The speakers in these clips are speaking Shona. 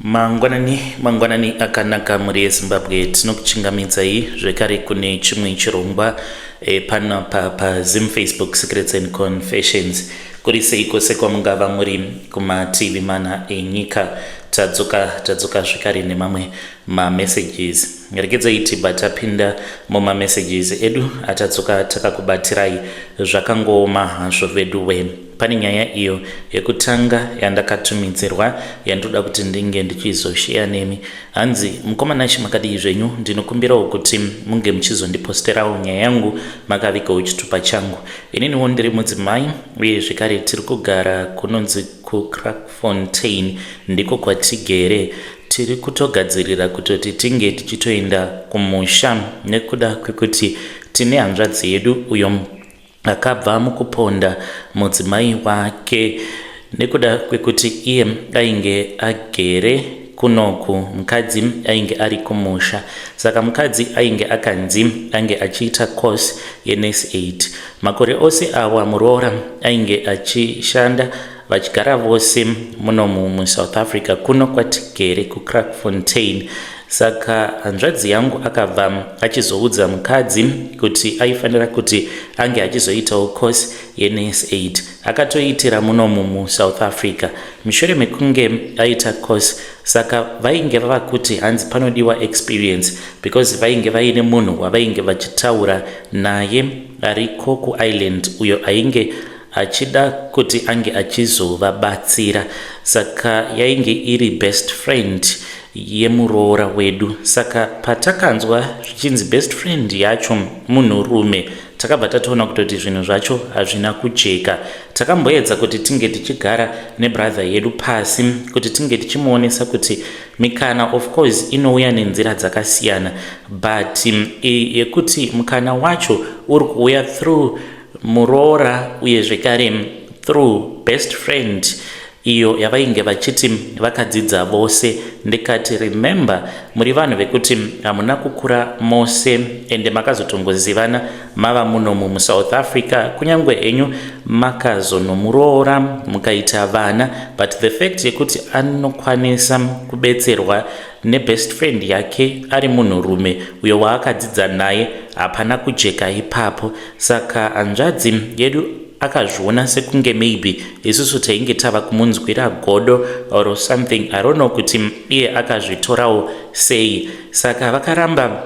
Mangwanani akanaka muri Zimbabwe tinokuchingamidzai zvekare kune chimwe chirongwa pano Zim Facebook Secrets and Confessions kuri seiko kwamungava muri kumativi mana enyika tadzoka zvekare nemamwe messages rekezai tipinda messages edu atadzoka takakubatirai zvakangooma hazvo veduwe. Pane nyaya iyo yekutanga yandakatumidzirwa yandoda kuti ndinge ndichizoshare nemi. Hanzi mukomana chimakadi zvenyu ndinokumbirawo kuti munge muchizondiposterawo nyaya yangu makavikawo chitupa changu. Ininiwo ndiri mudzimai uye zvekare tiri kugara kunonzi kuCrackfontein ndiko kwatigere. Tiri kutogadzirira kutoti tinge tichitoenda kumusha nekuda kwekuti tine hanzvadzi yedu uyo akabva mukuponda mudzimai wake nekuda kwekuti iye ainge agere kunoku, mukadzi ainge ari kumusha. Saka mukadzi ainge akanzi ange achiita course yeNurse 8. Makore ose awa muroora ainge achishanda vachigara vose muno muSouth Africa kuno kwatigere kuCrackfontein. Saka hanzvadzi yangu akabva achizoudza mukadzi kuti aifanira kuti ange achizoitawo course yeNurse 8. Akatoitira muno muSouth Africa. Mushure mekunge aita course, saka vainge vava kuti hanzi panodiwa experience because vainge vaine munhu wavainge vachitaura naye ariko kuIreland uyo ainge achida kuti ange achizovabatsira. Saka yainge iri best friend yemuroora wedu. Saka patakanzwa zvichinzi best friend yacho munhurume, takabva tatoona kutoti zvinhu zvacho hazvina kujeka. Takamboedza kuti tinge tichigara nebrother yedu pasi kuti tinge tichimuonesa kuti mikana of course inouya nenzira dzakasiyana, but yekuti mukana wacho uri kuuya through muroora uye zvekare through best friend iyo yavainge vachiti vakadzidza vose. Ndikati remember, muri vanhu vekuti hamuna kukura mose ende makazotongozivana mava muno muSouth Africa, kunyangwe enyu makazonomuroora mukaita vana, but the fact yekuti anokwanisa kubetserwa nebest friend yake ari munhurume uyo waakadzidza naye, hapana kujeka ipapo. Saka hanzvadzi yedu akazviona sekunge maybe isusu tainge tava kumunzwira godo or something, I don't know kuti iye akazvitorawo sei. Saka vakaramba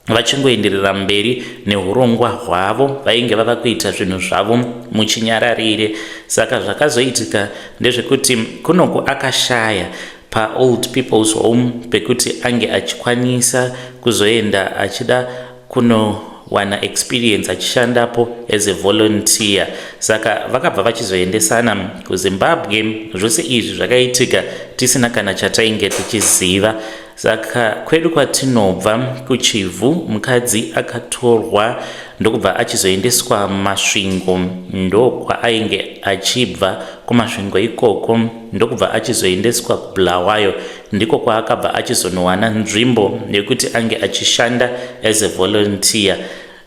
vachingoenderera mberi neurongwa hwavo, vainge vava kuita zvinhu zvavo muchinyararire. Saka zvakazoitika ndezvekuti kunoku akashaya paOld People's Home pekuti ange achikwanisa kuzoenda achida kunowana experience achishandapo as a volunteer. Saka vakabva vachizoendesana kuZimbabwe. Zvose izvi zvakaitika tisina kana chatainge tichiziva. Saka kwedu kwatinobva kuChivhu, mukadzi akatorwa ndokubva achizoendeswa masvingo, ndokwa ainge achibva kumasvingo ikoko ndokubva achizoendeswa kuBulawayo, ndiko kwaakabva achizonowana nzvimbo yekuti ange achishanda as a volunteer.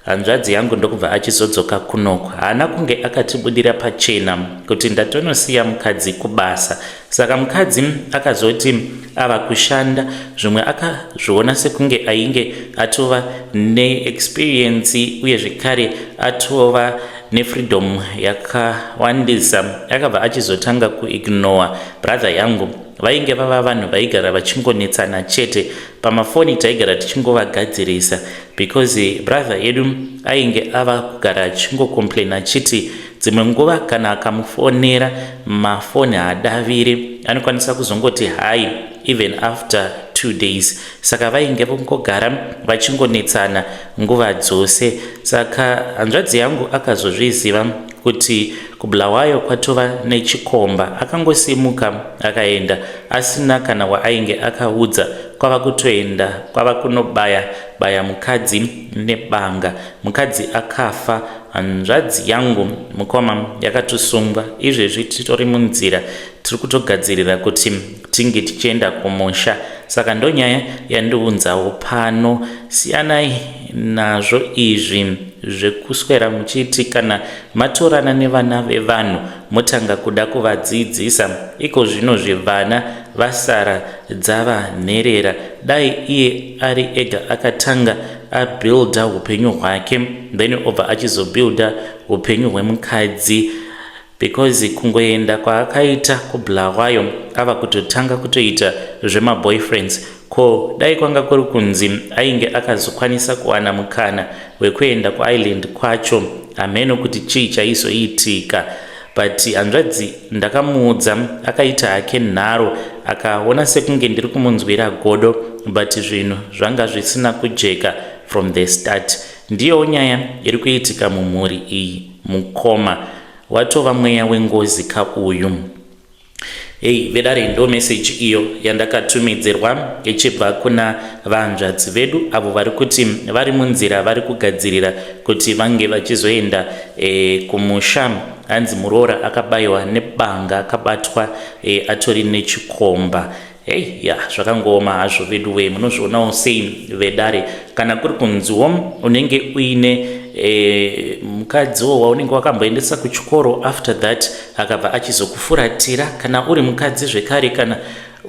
Hanzvadzi yangu ndokubva achizodzoka kunoko. Haana kunge akatibudira pachena kuti ndatonosiya mukadzi kubasa. Saka mukadzi akazoti ava kushanda, zvimwe akazviona sekunge ainge atova neexperience uye zvekare atova nefreedom yakawandisa. Akabva achizotanga kuignore brother yangu. Vainge vava vanhu vaigara vachingonetsana chete pamafoni, taigara tichingovagadzirisa because brother yedu ainge ava kugara achingokomplaina achiti dzimwe nguva kana akamufonera mafoni haadaviri, anokwanisa kuzongoti hai even after 2 days. Saka vainge vongogara vachingonetsana nguva dzose. Saka hanzvadzi yangu akazozviziva kuti kuBulawayo kwatova nechikomba. Akangosimuka akaenda asina kana waainge akaudza. Kwava kutoenda, kwava kunobaya mukadzi nebanga. Mukadzi akafa. Hanzvadzi yangu mukoma yakatosungwa. Izvezvi titori munzira tiri kutogadzirira kuti tinge tichienda kumusha. Saka ndonyaya yandiunzawo pano. Siyanai nazvo izvi zvekuswera muchiti kana matorana nevana vevanhu motanga kuda kuvadzidzisa. Iko zvino zvevana vasara dzava nherera. Dai iye ari ega akatanga abuilda upenyu hwake, then obva achizobuilda upenyu hwemukadzi, because kungoenda kwaakaita kubulawayo ava kutotanga kutoita zvemaboyfriends. Ko dai kwanga kuri kunzi ainge akazokwanisa kuwana mukana wekuenda kuisland kwacho, hameno kuti chii chaizoitika. But hanzvadzi ndakamuudza akaita hake nharo, akaona sekunge ndiri kumunzwira godo, but zvinhu zvanga zvisina kujeka from the start. Ndiyo nyaya iri kuitika mumhuri iyi. Mukoma watova mweya wengozi kauyu. Vedare ndo message iyo yandakatumidzirwa ichibva kuna vanzvadzi vedu avo vari kuti vari munzira vari kugadzirira kuti vange vachizoenda kumusha. Hanzi muroora akabayiwa nebanga, akabatwa atori nechikomba. Zvakangooma hazvo vedu we, munozvionawo sei vedare. Kana kuri kunziwo unenge uine mukadziwo waunenge wakamboendesa kuchikoro, after that akabva achizokufuratira, kana uri mukadzi zvekare, kana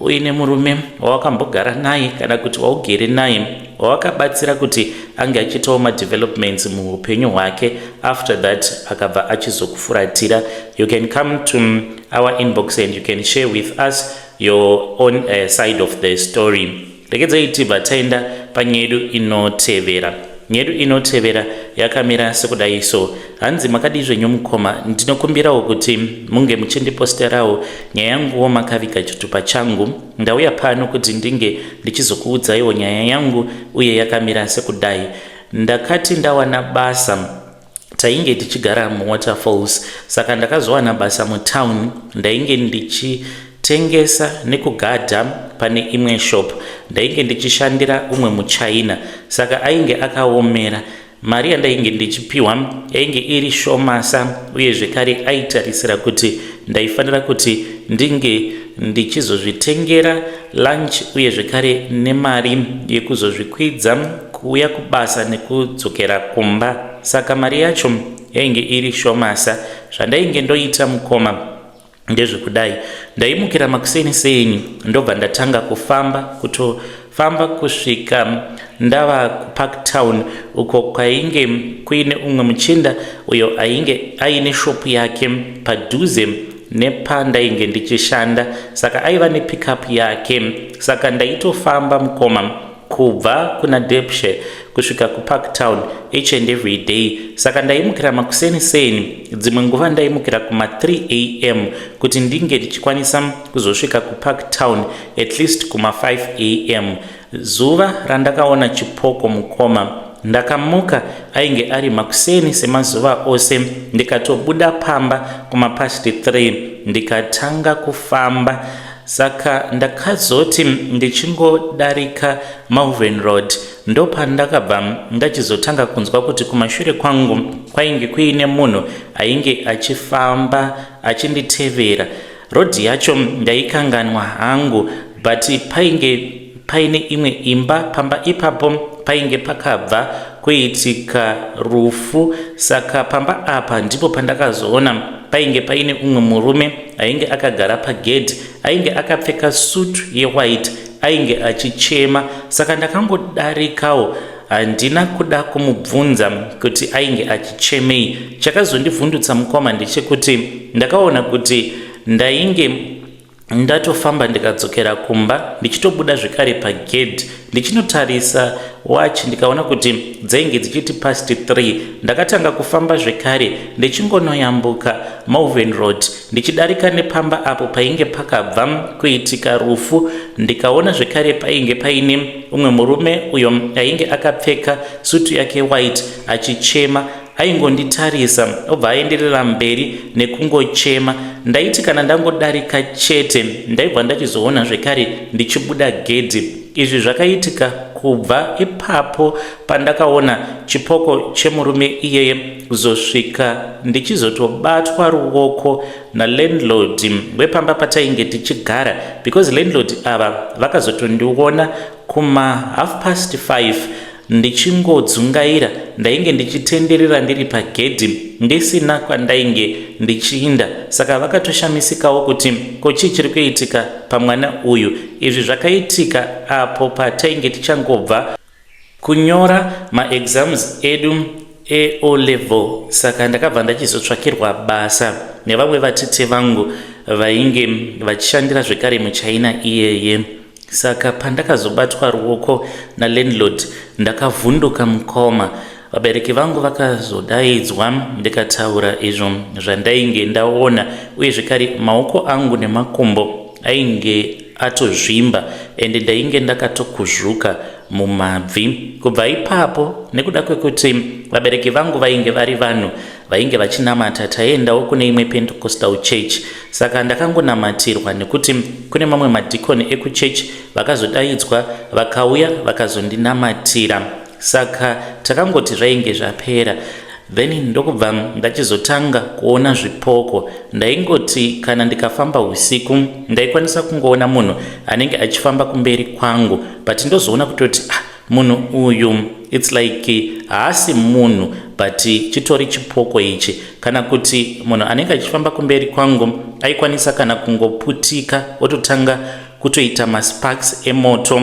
uine murume wawakambogara naye kana kuti waugere naye wawakabatsira kuti ange achitawo madevelopments muupenyu hwake, after that akabva achizokufuratira, you can come to our inbox and you can share with us your own side of the story. Regedzai tibva taenda panyedu inotevera. Nyedu inotevera yakamira sekudai so. Hanzi makadi zvenyu mukoma, ndinokumbirawo kuti munge muchindiposterawo nyaya yanguwo makaviga chitupa changu. Ndauya pano kuti ndinge ndichizokuudzaiwo nyaya yangu uye yakamira sekudai. Ndakati ndawana basa tainge tichigara muWaterfalls, saka ndakazowana basa mutown, ndainge ndichitengesa nekugadha pane imwe shop. Ndainge ndichishandira umwe muChina, saka ainge akaomera. Mari yandainge ndichipiwa yainge iri shomasa, uye zvekare aitarisira kuti ndaifanira kuti ndinge ndichizozvitengera lunch uye zvekare nemari yekuzozvikwidza kuuya kubasa nekudzokera kumba. Saka mari yacho yainge iri shomasa. Zvandainge ndoita mukoma ndezvekudai, ndaimukira makuseni senyu ndobva ndatanga kutofamba kusvika ndava kuParktown, uko kwainge kuine umwe muchinda uyo ainge aine shop yake padhuze nepandainge ndichishanda, saka aiva nepickup yake. Saka ndaitofamba mukoma kubva kuna Depshe kusvika kuParktown each and every day. Saka ndaimukira makuseni seni, dzimwe nguva ndaimukira kuma 3 am kuti ndinge ndichikwanisa kuzosvika kuParktown at least kuma 5 am. Zuva randakaona chipoko mukoma, ndakamuka ainge ari makuseni semazuva ose, ndikatobuda pamba kuma past 3 ndikatanga kufamba. Saka ndakazoti ndichingodarika Malvern Road ndopandakabva ndachizotanga kunzwa kuti kumashure kwangu kwainge kuine munhu ainge achifamba achinditevera. Road yacho ndaikanganwa hangu, but paine imwe imba pamba ipapo painge pakabva kuitika rufu. Saka pamba apa ndipo pandakazoona painge paine umwe murume ainge akagara pagedhi, ainge akapfeka suit yewhite, ainge achichema. Saka ndakangodarikawo, handina kuda kumubvunza kuti ainge achichemei. Chakazondivhundutsa mukoma ndechekuti ndakaona kuti ndainge ndatofamba ndikadzokera kumba, ndichitobuda zvekare pagedhi ndichinotarisa watch, ndikaona kuti dzainge dzichiti past 3. Ndakatanga kufamba zvekare ndichingonoyambuka Malvern Road ndichidarika nepamba apo painge pakabva kuitika rufu. Ndikaona zvekare painge paine umwe murume uyo ainge akapfeka sutu yake white achichema, aingonditarisa obva aenderera mberi nekungochema. Ndaiti kana ndangodarika chete ndaibva ndachizoona zvekare ndichibuda gedhi. Izvi zvakaitika kubva ipapo pandakaona chipoko chemurume iyeye kuzosvika ndichizotobatwa ruoko nalandlord wepamba patainge tichigara, because landlord ava vakazotondiona kuma 5:30 ndichingodzungaira ndainge ndichitenderera ndiri pagedhi ndisina kwandainge ndichiinda. Saka vakatoshamisikawo kuti kochii chiri kuitika pamwana uyu. Izvi zvakaitika apo patainge tichangobva kunyora maexams edu O level. Saka ndakabva ndachizotsvakirwa basa nevamwe vatete vangu vainge vachishandira zvekare muChina iyeye. Saka pandakazobatwa ruoko nalandlord ndakavhunduka mukoma. Vabereki vangu vakazodaidzwa ndikataura izvo zvandainge ndaona, uye zvekare maoko angu nemakumbo ainge atozvimba ende ndainge ndakatokuzvuka mumabvi. Kubva ipapo nekuda kwekuti vabereki vangu vainge vari vanhu vainge vachinamata, taiendawo kune imwe Pentecostal church. Saka ndakangonamatirwa nekuti kune mamwe madhikoni ekuchechi vakazodaidzwa vakauya vakazondinamatira. Saka takangoti zvainge zvapera. Then ndokubva ndachizotanga kuona zvipoko. Ndaingoti kana ndikafamba usiku ndaikwanisa kungoona munhu anenge achifamba kumberi kwangu, but ndozoona kutoti munhu uyu it's like haasi munhu but chitori chipoko ichi. Kana kuti munhu anenge achifamba kumberi kwangu aikwanisa kana kungoputika ototanga kutoita masparks emoto,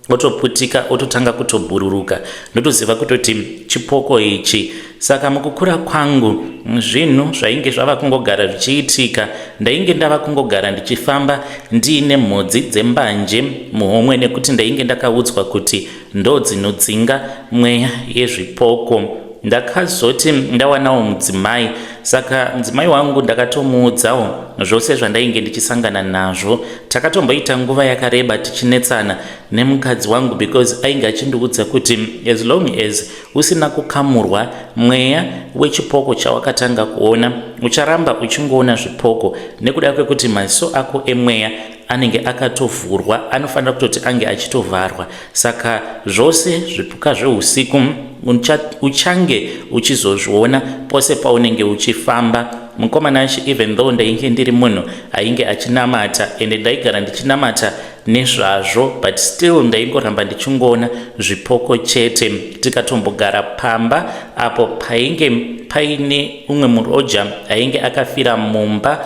otoputika ototanga kutobhururuka, ndotoziva kutoti chipoko ichi. Saka mukukura kwangu zvinhu zvainge zvava kungogara zvichiitika. Ndainge ndava kungogara ndichifamba ndiine mhodzi dzembanje muhomwe, nekuti ndainge ndakaudzwa kuti ndo dzinodzinga mweya yezvipoko. Ndakazoti ndawanawo mudzimai. Saka mudzimai wangu ndakatomuudzawo zvose zvandainge ndichisangana nazvo. Takatomboita nguva yakareba tichinetsana nemukadzi wangu because ainge achindiudza kuti as long as usina kukamurwa mweya wechipoko chawakatanga kuona ucharamba uchingoona zvipoko, nekuda kwekuti maziso ako emweya anenge akatovhurwa, anofanira kutoti ange achitovharwa. Saka zvose zvipuka zveusiku uchange uchizozviona pose paunenge uchifamba. Mukomana achi even though ndainge ndiri munhu ainge achinamata ende ndaigara ndichinamata nezvazvo, but still ndaingoramba ndichingona zvipoko chete. Tikatombogara pamba apo painge paine umwe muroja ainge akafira mumba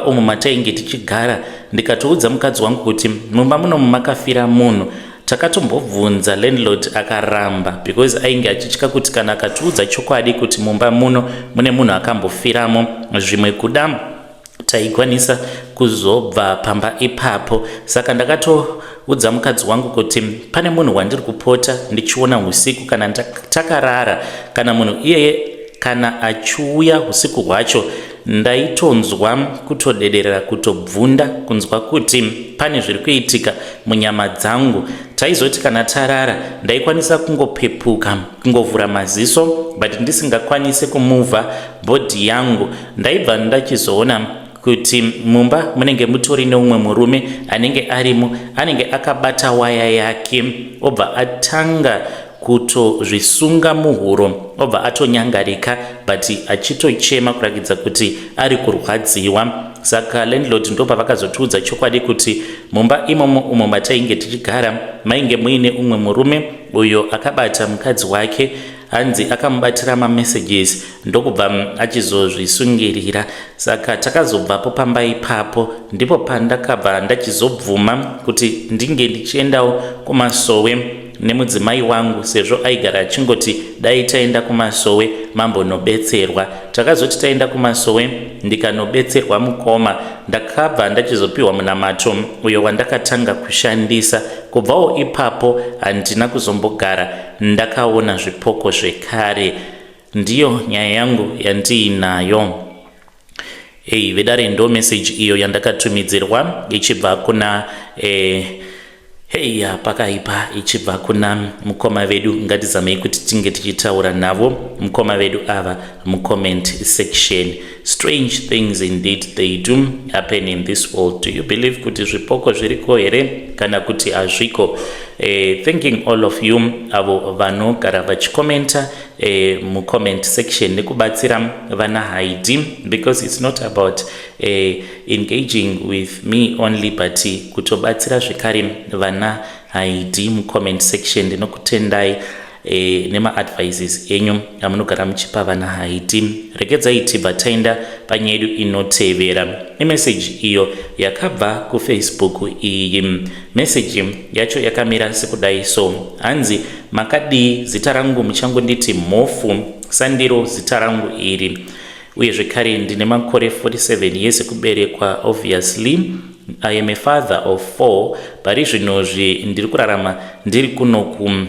umu matainge tichigara. Ndikatoudza mukadzi wangu kuti mumba muno makafira munhu. Takatombobvunza landlord akaramba because ainge achitya kuti kana akatiudza chokwadi kuti mumba muno mune munhu akambofiramo zvimwe kuda taikwanisa kuzobva pamba ipapo. Saka ndakatoudza mukadzi wangu kuti pane munhu wandiri kupota ndichiona usiku kana takarara, kana munhu iyeye kana achiuya usiku hwacho ndaitonzwa kutodederera, kutobvunda, kunzwa kuti pane zviri kuitika munyama dzangu. Taizoti kana tarara ndaikwanisa kungopepuka, kungovhura maziso but ndisingakwanisi kumuvha bhodhi yangu. Ndaibva ndachizoona kuti mumba munenge mutori neumwe murume anenge arimo, anenge akabata waya yake obva atanga kutozvisunga muhuro, obva atonyangarika but achitochema kurakidza kuti ari kurwadziwa. Saka landlord ndopa vakazotiudza chokwadi kuti mumba imomo umo matainge tichigara mainge muine umwe murume uyo akabata mukadzi wake, hanzi akamubatira mamessages ndokubva achizozvisungirira. Saka takazobvapo pamba ipapo ndipo pandakabva ndachizobvuma kuti ndinge ndichiendawo kumasowe nemudzimai wangu, sezvo aigara achingoti dai taenda kumasowe mambonobetserwa. Takazoti taenda kumasowe ndikanobetserwa mukoma. Ndakabva ndachizopiwa munamato uyo wandakatanga kushandisa. Kubvawo ipapo handina kuzombogara ndakaona zvipoko zvekare. Ndiyo nyaya yangu yandiinayo. Vedare ndo message iyo yandakatumidzirwa ichibva kuna pakaipa ichibva kuna mukoma vedu. Ngatizamei kuti tinge tichitaura navo mukoma vedu ava mucomment section. Strange things indeed they do happen in this world. Do you believe kuti zvipoko zviriko here kana kuti hazviko? Thanking all of you avo vanogara vachikomenta mucomment section nekubatsira vana Haidhi, because it's not about engaging with me only but kutobatsira zvekare vana Haidhi mucomment section. Ndinokutendai nema-advices enyu amunogara muchipa vana haiti. Regedzai tibva taenda panyaya yedu inotevera. Imeseji iyo yakabva kuFacebook. Iyi meseji yacho yakamira sekudai so: hanzi makadi zita rangu muchangonditi Mhofu Sandiro zita rangu iri, uye zvekare ndine makore 47 years ekuberekwa. Obviously I am a father of 4. Pari zvinozvi ndiri kurarama ndiri kuno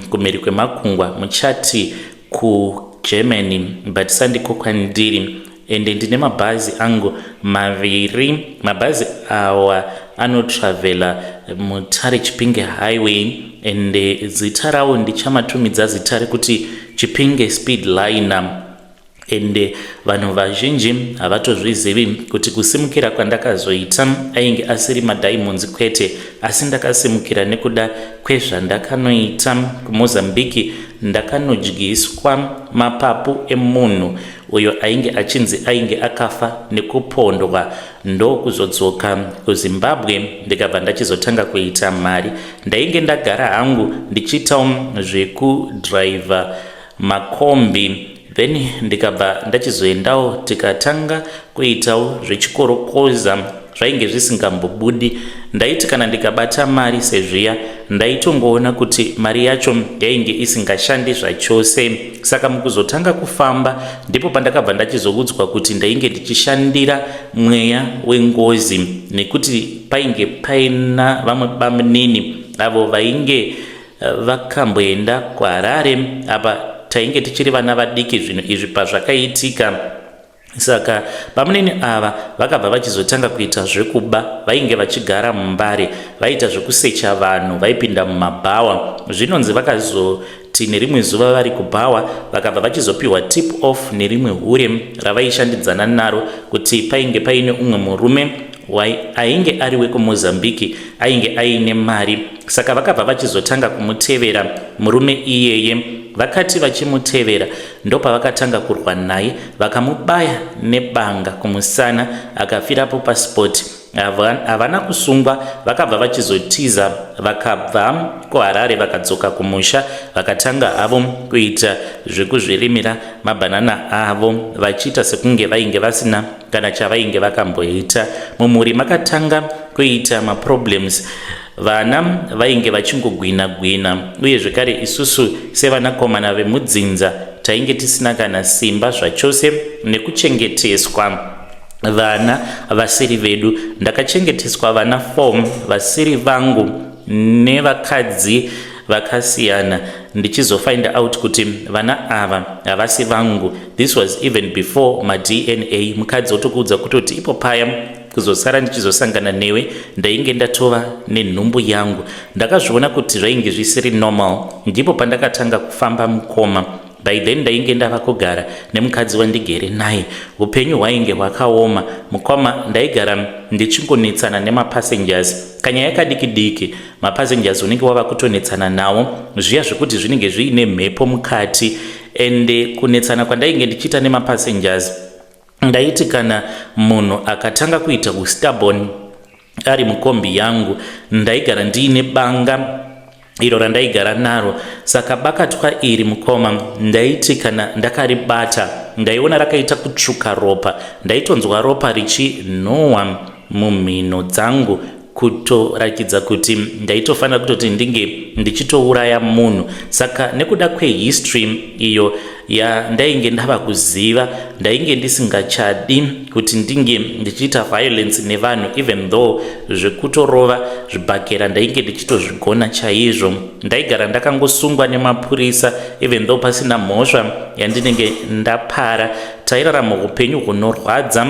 kumhiri kwemakungwa muchati kuGermany, but sandiko kwandiri. Ende ndine mabhazi angu maviri. Mabhazi awa anotravela mutare Chipinge highway, ende zita rawo ndichamatumidza zita rekuti Chipinge speed liner. Ende vanhu vazhinji havatozvizivi kuti kusimukira kwandakazoita ainge asiri madiamonds kwete, asi ndakasimukira nekuda kwezvandakanoita kuMozambique. Ndakanodyiswa mapapu emunhu uyo ainge akafa nekupondwa, ndokuzodzoka kuZimbabwe ndikabva ndachizotanga kuita mari. Ndainge ndagara hangu ndichiitawo zvekudhiraivha makombi, then ndikabva ndachizoendawo tikatanga kuitawo zvechikorokoza zvainge zvisingambobudi. Ndaiti kana ndikabata mari sezviya ndaitongoona kuti mari yacho yainge isingashandi zvachose. Saka mukuzotanga kufamba ndipo pandakabva ndachizoudzwa kuti ndainge ndichishandira mweya wengozi, nekuti painge paina vamwe bamunini avo vainge vakamboenda kuHarare apa tainge tichiri vana vadiki zvinhu izvi pazvakaitika. Saka bamunini ava vakabva vachizotanga kuita zvekuba. Vainge vachigara muMbare, vaita zvekusecha vanhu, vaipinda mumabhawa. Zvinonzi vakazoti nerimwe zuva vari kubhawa vakabva vachizopiwa tip off nerimwe hure ravaishandidzana naro kuti painge paine umwe murume ainge ari wekuMozambique, ainge aine mari. Saka vakabva vachizotanga kumutevera murume iyeye. Vakati vachimutevera ndopavakatanga kurwa naye, vakamubaya nebanga kumusana, akafirapo paspoti. Havana kusungwa, vakabva vachizotiza, vakabva kuHarare vakadzoka kumusha, vakatanga havo kuita zvekuzvirimira mabhanana avo, vachiita sekunge vainge vasina kana chavainge vakamboita. Mumhuri makatanga kuita maproblems. Vana vainge vachingogwina, uye zvekare isusu sevanakomana vemudzinza tainge tisina kana simba zvachose nekuchengeteswa vana vasiri vedu. Ndakachengeteswa vana 4 vasiri vangu nevakadzi vakasiyana, ndichizofind out kuti vana ava havasi vangu. This was even before ma-DNA. Mukadzi otokuudza kutoti ipo paya kuzosara ndichizosangana newe ndainge ndatova nenhumbu yangu. Ndakazviona kuti zvainge zvisiri normal, ndipo pandakatanga kufamba mukoma. By then ndainge ndava kugara nemukadzi wandigere naye. Upenyu hwainge hwakaoma. Mukoma ndaigara ndichingonetsana nemapassengers. Kanyaya kadiki diki mapassengers unenge wava kutonetsana nawo zviya zvekuti zvinenge zviine mhepo mukati. Ende kunetsana kwandainge ndichiita nemapassengers, ndaiti kana munhu akatanga kuita stubborn ari mukombi yangu, ndaigara ndiine banga iro randaigara naro. Saka bakatwa iri mukoma, ndaiti kana ndakaribata ndaiona rakaita kutsvuka ropa. Ndaitonzwa ropa richinhohwa mumhino dzangu, kutorakidza kuti ndaitofanira kutoti ndinge ndichitouraya munhu. Saka nekuda kwehistory iyo yandainge ndava kuziva, ndainge ndisingachadi kuti ndinge ndichiita violence nevanhu, even though zvekutorova zvibhakera ndainge ndichitozvigona chaizvo. Ndaigara ndakangosungwa nemapurisa even though pasina mhosva yandinenge ndapara. Tairarama upenyu hunorwadza,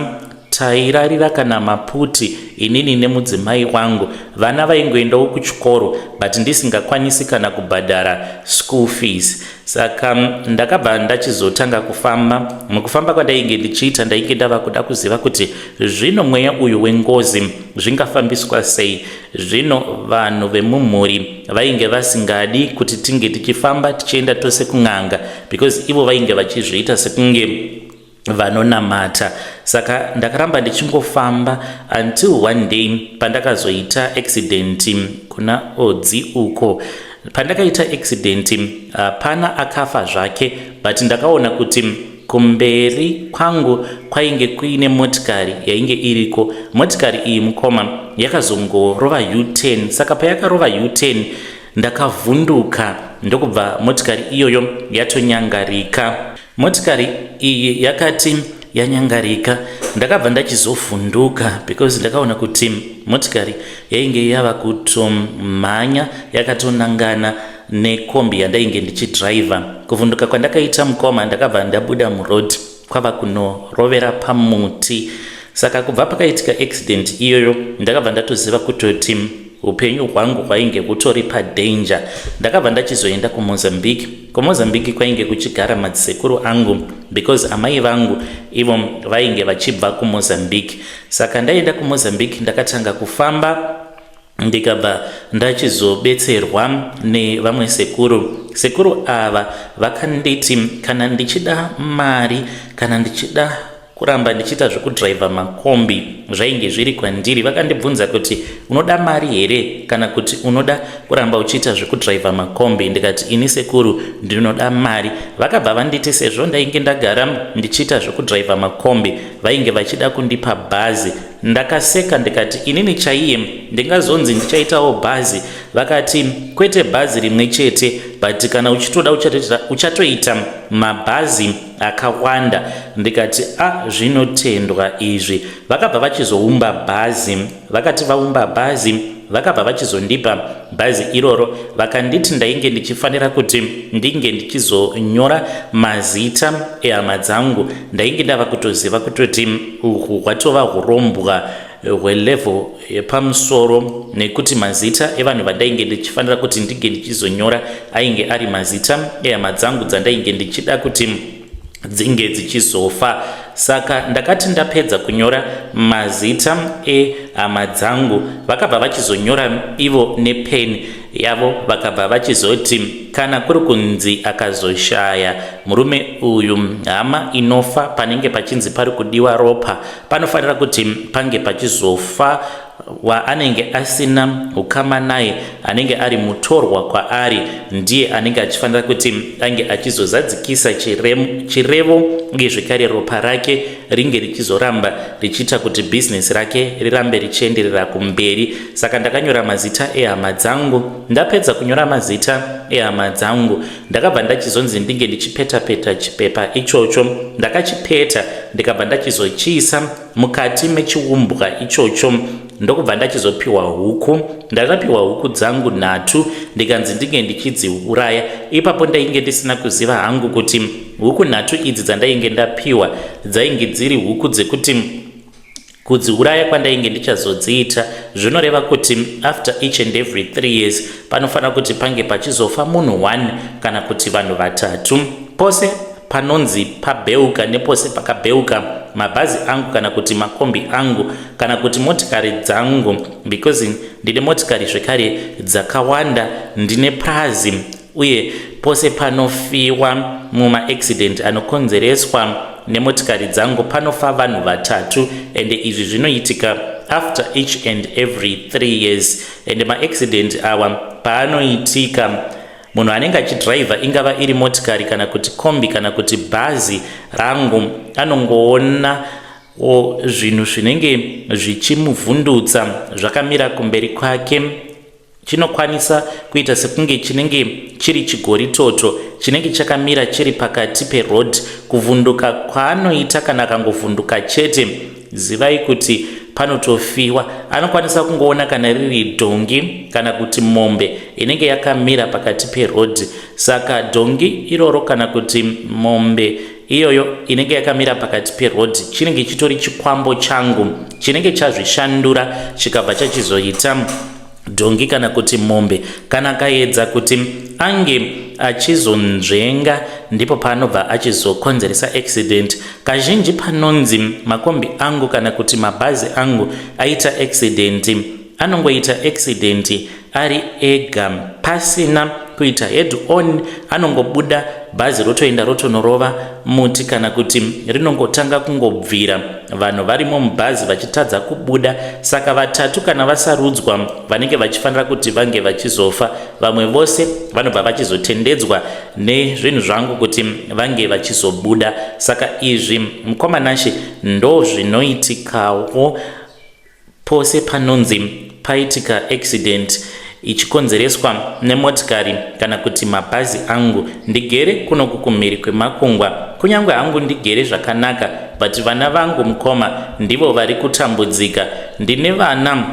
tairarira kana maputi inini nemudzimai wangu. Vana vaingoendawo kuchikoro but ndisingakwanisi kana kubhadhara school fees. Saka ndakabva ndachizotanga kufamba. Mukufamba kwandainge ndichiita ndainge ndava kuda kuziva kuti zvino mweya uyu wengozi zvingafambiswa sei. Zvino vanhu vemumhuri vainge vasingadi kuti tinge tichifamba tichienda tose kun'anga, because ivo vainge vachizviita sekunge vanonamata. Saka ndakaramba ndichingofamba until one day pandakazoita accident kuna Odzi uko. pandakaita accident pana akafa zvake, but ndakaona kuti kumberi kwangu kwainge kuine motikari yainge iriko. Motikari iyi mukoma yakazongorova U10, saka payakarova U10 ndakavhunduka ndokubva motikari iyoyo yatonyangarika. Motikari iyi yakati yanyangarika ndakabva ndachizovhunduka because ndakaona kuti motikari yainge yava kutomhanya yakatonangana nekombi yandainge ndichidriver. Kuvhunduka kwandakaita mukoma ndakabva ndabuda muroad kwava kunorovera pamuti. Saka kubva pakaitika accident iyoyo ndakabva ndatoziva kutoti upenyu hwangu hwainge kutori padanger. Ndakabva ndachizoenda kuMozambique. kuMozambique kwainge kuchigara madzisekuru angu because amai vangu ivo vainge vachibva kuMozambique. Saka ndaenda kuMozambique ndakatanga kufamba ndikabva ndachizobetserwa nevamwe sekuru ava vakanditi kana ndichida mari kana ndichida kuramba ndichita zvekudriver makombi zvainge zviri kwandiri. Vakandibvunza kuti unoda mari here kana kuti unoda kuramba uchiita zvekudriver makombi. Ndikati ini sekuru ndinoda mari. Vakabva vanditi sezvo ndainge ndagara ndichiita zvekudriver makombi vainge vachida kundipa bhazi. Ndakaseka ndikati inini chaiye ndingazonzi ndichaitawo bhazi. Vakati kwete bhazi rimwe chete, but kana uchitoda uchatoita mabhazi akawanda. Ndikati zvinotendwa izvi. Vakabva vachizoumba bhazi. Vakati vaumba bhazi vakabva vachizondipa bhazi iroro. Vakanditi ndainge ndichifanira kuti ndinge ndichizonyora mazita ehama dzangu. Ndainge ndava kutoziva kutoti uhwu hwatova hurombwa hwelevel yepamusoro, nekuti mazita evanhu vandainge ndichifanira kuti ndinge ndichizonyora ainge ari mazita ehama dzangu dzandainge ndichida kuti dzinge dzichizofa. Saka ndakati ndapedza kunyora mazita ehama dzangu vakabva vachizonyora ivo nepeni yavo. Vakabva vachizoti kana kuri kunzi akazoshaya murume uyu hama inofa panenge pachinzi pari kudiwa ropa, panofanira kuti pange pachizofa waanenge asina ukama naye, anenge ari mutorwa kwaari, ndiye anenge achifanira kuti ange achizozadzikisa chirevo uye zvekare ropa rake ringe richizoramba richiita kuti bhizinesi rake rirambe richienderera kumberi. Saka ndakanyora mazita ehama dzangu. Ndapedza kunyora mazita ehama dzangu ndakabva ndachizonzi ndinge ndichipeta chipepa ichocho. Ndakachipeta ndikabva ndachizochiisa mukati mechiumbwa ichocho. Ndokubva ndachizopiwa huku. Ndakapiwa huku dzangu 3 ndikanzi ndinge ndichidziuraya. Ipapo ndainge ndisina kuziva hangu kuti huku 3 idzi dzandainge ndapiwa dzainge dziri huku dzekuti kudziuraya kwandainge ndichazodziita zvinoreva kuti after each and every 3 years panofanira kuti pange pachizofa munhu 1 kana kuti vanhu 3. Pose panonzi pabeuka nepose pakabeuka mabhazi angu kana kuti makombi angu kana kuti motikari dzangu, because ndine motikari zvekare dzakawanda, ndine prazi, uye pose panofiwa muma-accident anokonzereswa nemotikari dzangu panofa vanhu 3, ende izvi zvinoitika after each and every 3 years. Ende ma-accident awa paanoitika munhu anenge achidriver ingava iri motikari kana kuti kombi kana kuti bhazi rangu anongoona zvinhu zvinenge zvichimuvhundutsa zvakamira kumberi kwake. Chinokwanisa kuita sekunge chinenge chiri chigori toto chinenge chakamira chiri pakati peroad. Kuvhunduka kwaanoita kana akangovhunduka chete, zivai kuti panotofiwa. Anokwanisa kungoona kana riri dhongi kana kuti mombe inenge yakamira pakati peroad. Saka dhongi iroro kana kuti mombe iyoyo inenge yakamira pakati peroad chinenge chitori chikwambo changu chinenge chazvishandura chikabva chachizoita dhongi kana kuti mombe. Kana akaedza kuti ange achizonzvenga ndipo paanobva achizokonzeresa accident. Kazhinji panonzi makombi angu kana kuti mabhazi angu aita accident, anongoita accident ari ega pasina kuita head on, anongobuda bhazi rotoenda rotonorova muti kana kuti rinongotanga kungobvira, vanhu varimo mubhazi vachitadza kubuda. Saka vatatu kana vasarudzwa vanenge vachifanira kuti vange vachizofa, vamwe vose vanobva vachizotendedzwa nezvinhu zvangu kuti vange vachizobuda. Saka izvi mukomanashe ndo zvinoitikawo pose panonzi paitika accident ichikonzereswa nemotikari kana kuti mabhazi angu. Ndigere kunoku kumhiri kwemakungwa, kunyange hangu ndigere zvakanaka, but vana vangu mukoma ndivo vari kutambudzika. Ndine vana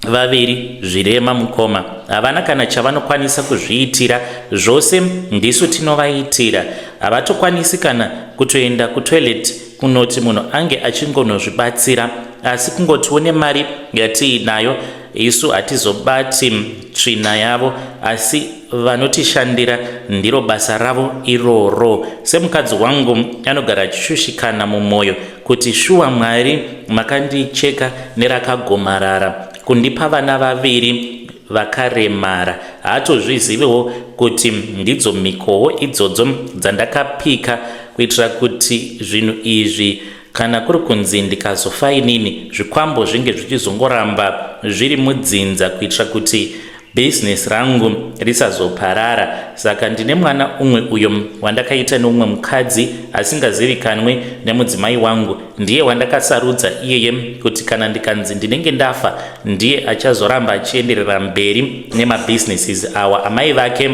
vaviri zvirema mukoma, havana kana chavanokwanisa kuzviitira, zvose ndisu tinovaitira. Havatokwanisi kana kutoenda kutoilet kunoti munhu ange achingonozvibatsira, asi kungotione mari yatiinayo isu hatizobati tsvina yavo, asi vanotishandira ndiro basa ravo iroro. Semukadzi wangu anogara achishushikana mumwoyo kuti shuwa Mwari makandicheka nerakagomarara kundipa vana vaviri vakaremara. Haatozviziviwo kuti ndidzo mikowo idzodzo dzandakapika kuitira kuti zvinhu izvi kana kuri kunzi ndikazofa inini zvikwambo zvinge zvichizongoramba zviri mudzinza kuitira kuti business rangu risazoparara. Saka ndine mwana umwe uyo wandakaita neumwe mukadzi asingazivikanwe nemudzimai wangu, ndiye wandakasarudza iyeye kuti kana ndikanzi ndinenge ndafa ndiye achazoramba achienderera mberi nemabusinesses awa. Amai vake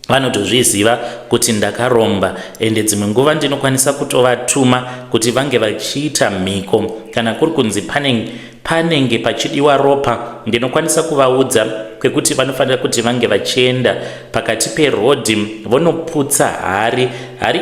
vanotozviziva kuti ndakaromba, ende dzimwe nguva ndinokwanisa kutovatuma kuti vange vachiita mhiko. Kana kuri kunzi panenge pachidiwa ropa, ndinokwanisa kuvaudza kwekuti vanofanira kuti vange vachienda pakati perodhi vonoputsa hari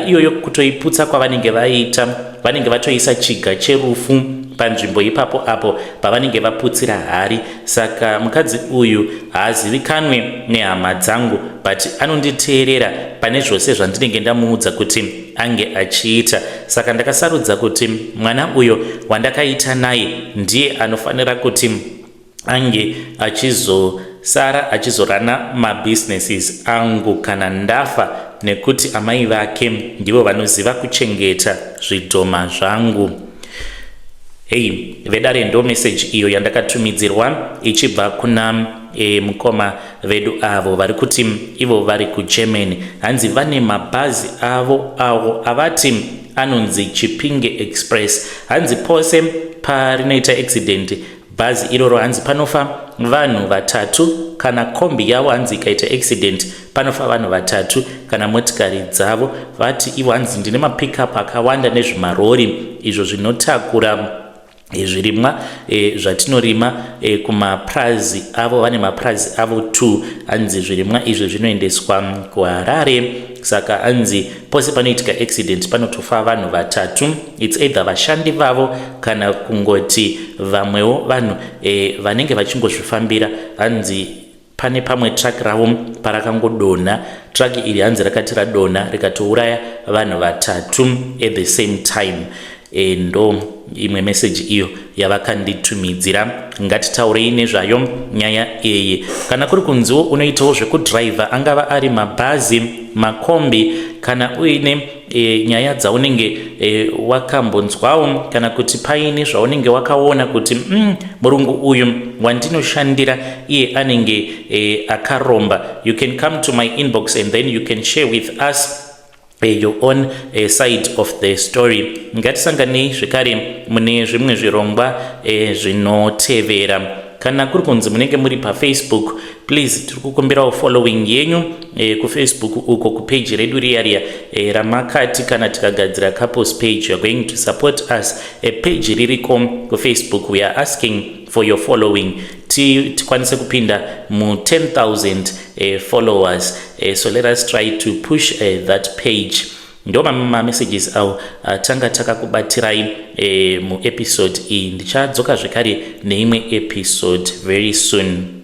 iyoyo. Kutoiputsa kwavanenge vaita, vanenge vatoisa chiga cherufu panzvimbo ipapo apo pavanenge vaputsira hari. Saka mukadzi uyu haazivikanwe nehama dzangu, but anonditeerera pane zvose zvandinenge ndamuudza kuti ange achiita. Saka ndakasarudza kuti mwana uyo wandakaita naye ndiye anofanira kuti ange achizosara achizorana mabusinesses angu kana ndafa, nekuti amai vake ndivo vanoziva kuchengeta zvidhoma zvangu. Hey, vedare ndo message iyo yandakatumidzirwa ichibva kuna mukoma vedu avo vari kuti ivo vari kuGermany. Hanzi vane mabhazi avo avati anonzi Chipinge Express. Hanzi pose parinoita accident bhazi iroro hanzi panofa vanhu vatatu, kana kombi yavo hanzi ikaita accident panofa vanhu vatatu, kana motikari dzavo. Vati ivo hanzi ndine mapickup akawanda nezvimarori izvo zvinotakura zvirimwa zvatinorima kumaprazi avo. Vane maprazi avo 2, hanzi zvirimwa izvo zvinoendeswa kuHarare. Saka hanzi pose panoitika accident panotofa vanhu vatatu. It's either vashandi vavo kana kungoti vamwewo vanhu vanenge vachingozvifambira. Hanzi pane pamwe truck ravo parakangodonha. Truck iri hanzi rakati radonha rikatouraya vanhu vatatu at the same time. Ndo imwe message iyo yavakanditumidzira. Ngatitaurei nezvayo nyaya iyi. Kana kuri kunziwo unoitawo zvekudriver, angava ari mabhazi, makombi, kana uine nyaya dzaunenge wakambonzwawo, kana kuti paine zvaunenge wakaona kuti murungu uyu wandinoshandira iye anenge akaromba, you can come to my inbox and then you can share with us your own side of the story. Ngatisanganei zvekare mune zvimwe zvirongwa zvinotevera. Kana kuri kunzi munenge muri paFacebook, please tiri kukumbirawo following yenyu kuFacebook uko kupage redu riya ramakati kana tikagadzira couples page. You are going to support us. Page ririko kuFacebook, we are asking for your following tikwanise kupinda mu 10,000 followers. So let us try to push that page. Ndo ma messages au tanga takakubatirai mu episode iyi. Ndichadzoka zvekare neimwe episode very soon.